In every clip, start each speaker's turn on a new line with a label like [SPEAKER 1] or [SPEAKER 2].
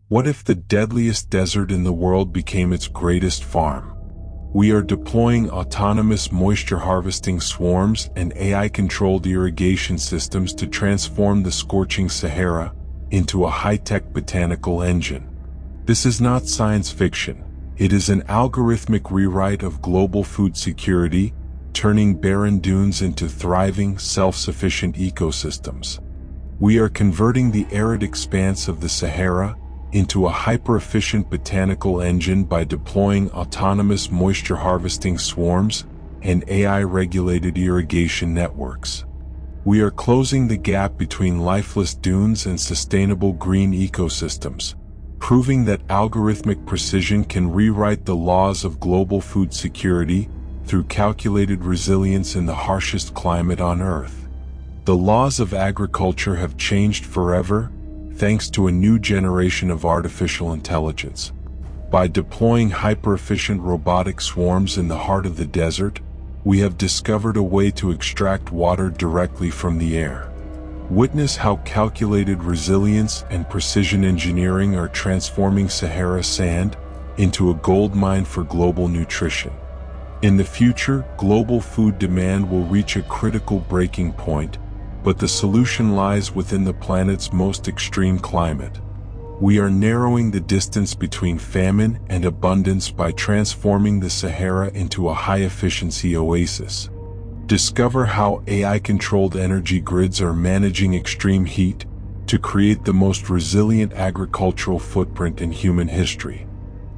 [SPEAKER 1] What if the deadliest desert in the world became its greatest farm? We are deploying autonomous moisture harvesting swarms and AI-controlled irrigation systems to transform the scorching Sahara into a high-tech botanical engine. This is not science fiction. It is an algorithmic rewrite of global food security, turning barren dunes into thriving, self-sufficient ecosystems. We are converting the arid expanse of the Sahara into a hyper-efficient botanical engine by deploying autonomous moisture harvesting swarms and AI-regulated irrigation networks. We are closing the gap between lifeless dunes and sustainable green ecosystems, proving that algorithmic precision can rewrite the laws of global food security through calculated resilience in the harshest climate on Earth. The laws of agriculture have changed forever, thanks to a new generation of artificial intelligence. By deploying hyper-efficient robotic swarms in the heart of the desert, we have discovered a way to extract water directly from the air. Witness how calculated resilience and precision engineering are transforming Sahara sand into a gold mine for global nutrition. In the future, global food demand will reach a critical breaking point, but the solution lies within the planet's most extreme climate. We are narrowing the distance between famine and abundance by transforming the Sahara into a high-efficiency oasis. Discover how AI-controlled energy grids are managing extreme heat to create the most resilient agricultural footprint in human history.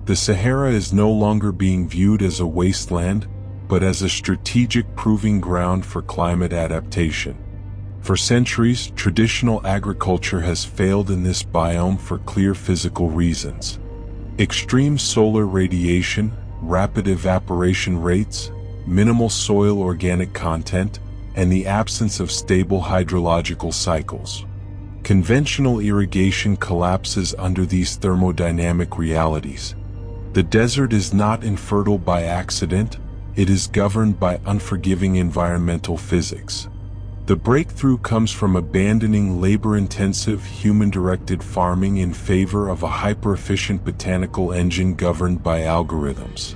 [SPEAKER 1] The Sahara is no longer being viewed as a wasteland, but as a strategic proving ground for climate adaptation. For centuries, traditional agriculture has failed in this biome for clear physical reasons. Extreme solar radiation, rapid evaporation rates, minimal soil organic content, and the absence of stable hydrological cycles. Conventional irrigation collapses under these thermodynamic realities. The desert is not infertile by accident, it is governed by unforgiving environmental physics. The breakthrough comes from abandoning labor-intensive, human-directed farming in favor of a hyper-efficient botanical engine governed by algorithms.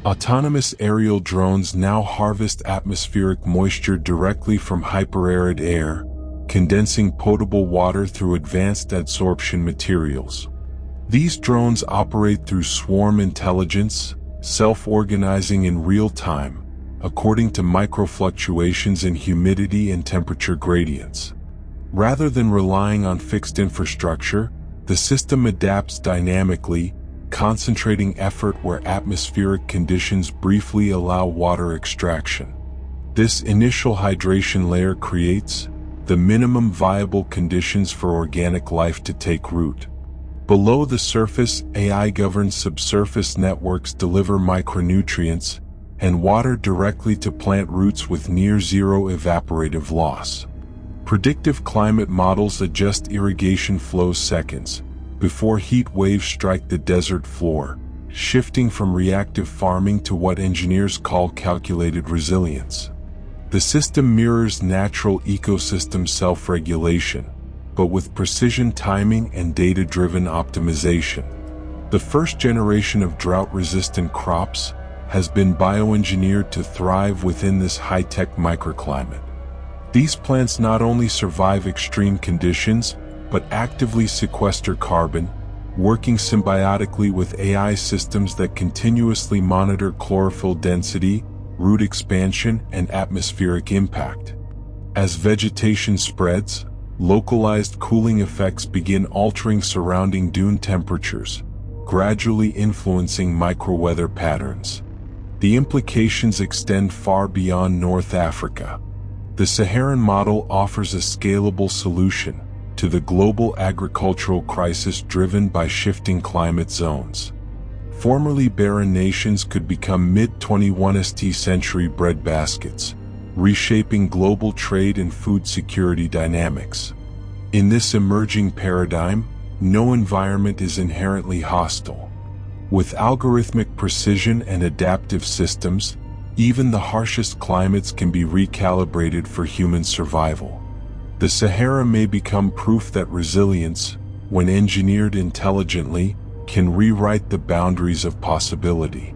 [SPEAKER 1] Autonomous aerial drones now harvest atmospheric moisture directly from hyperarid air, condensing potable water through advanced adsorption materials. These drones operate through swarm intelligence, self-organizing in real time, according to microfluctuations in humidity and temperature gradients. Rather than relying on fixed infrastructure, the system adapts dynamically, concentrating effort where atmospheric conditions briefly allow water extraction. This initial hydration layer creates the minimum viable conditions for organic life to take root. Below the surface, AI-governed subsurface networks deliver micronutrients and water directly to plant roots with near-zero evaporative loss. Predictive climate models adjust irrigation flows seconds before heat waves strike the desert floor, shifting from reactive farming to what engineers call calculated resilience. The system mirrors natural ecosystem self-regulation, but with precision timing and data-driven optimization. The first generation of drought-resistant crops has been bioengineered to thrive within this high-tech microclimate. These plants not only survive extreme conditions, but actively sequester carbon, working symbiotically with AI systems that continuously monitor chlorophyll density, root expansion, and atmospheric impact. As vegetation spreads, localized cooling effects begin altering surrounding dune temperatures, gradually influencing microweather patterns. The implications extend far beyond North Africa. The Saharan model offers a scalable solution to the global agricultural crisis driven by shifting climate zones. Formerly barren nations could become mid-21st century breadbaskets, reshaping global trade and food security dynamics. In this emerging paradigm, no environment is inherently hostile. With algorithmic precision and adaptive systems, even the harshest climates can be recalibrated for human survival. The Sahara may become proof that resilience, when engineered intelligently, can rewrite the boundaries of possibility.